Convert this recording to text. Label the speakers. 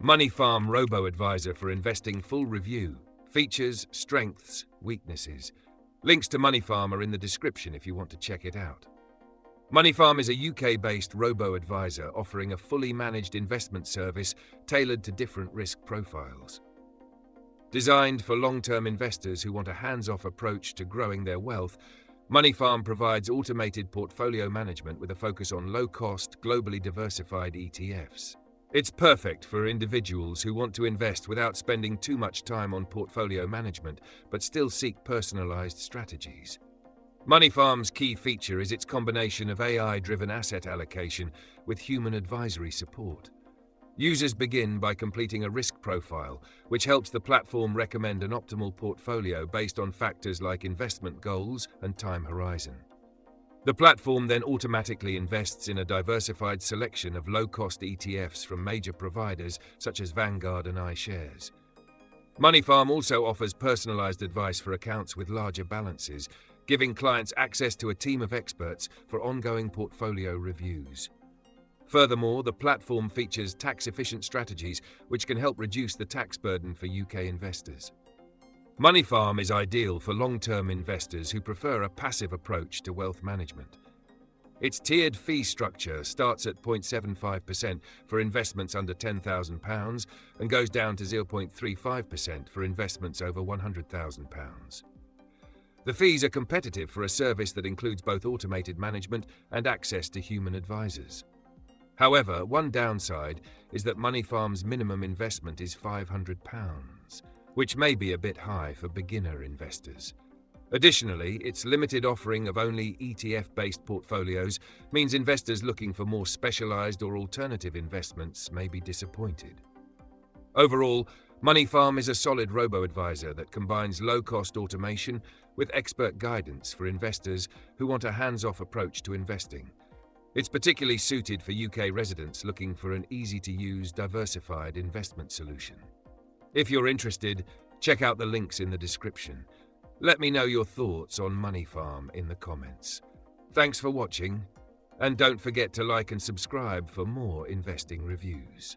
Speaker 1: Moneyfarm Robo-advisor for investing full review. Features, strengths, weaknesses. Links to Moneyfarm are in the description if you want to check it out. Moneyfarm is a UK-based robo-advisor offering a fully managed investment service tailored to different risk profiles. Designed for long-term investors who want a hands-off approach to growing their wealth, Moneyfarm provides automated portfolio management with a focus on low-cost, globally diversified ETFs. It's perfect for individuals who want to invest without spending too much time on portfolio management, but still seek personalized strategies. Moneyfarm's key feature is its combination of AI-driven asset allocation with human advisory support. Users begin by completing a risk profile, which helps the platform recommend an optimal portfolio based on factors like investment goals and time horizon. The platform then automatically invests in a diversified selection of low-cost ETFs from major providers such as Vanguard and iShares. Moneyfarm also offers personalized advice for accounts with larger balances, giving clients access to a team of experts for ongoing portfolio reviews. Furthermore, the platform features tax-efficient strategies which can help reduce the tax burden for UK investors. Moneyfarm is ideal for long-term investors who prefer a passive approach to wealth management. Its tiered fee structure starts at 0.75% for investments under £10,000 and goes down to 0.35% for investments over £100,000. The fees are competitive for a service that includes both automated management and access to human advisors. However, one downside is that Moneyfarm's minimum investment is £500, which may be a bit high for beginner investors. Additionally, its limited offering of only ETF-based portfolios means investors looking for more specialized or alternative investments may be disappointed. Overall, Moneyfarm is a solid robo-advisor that combines low-cost automation with expert guidance for investors who want a hands-off approach to investing. It's particularly suited for UK residents looking for an easy-to-use, diversified investment solution. If you're interested, check out the links in the description. Let me know your thoughts on Moneyfarm in the comments. Thanks for watching, and don't forget to like and subscribe for more investing reviews.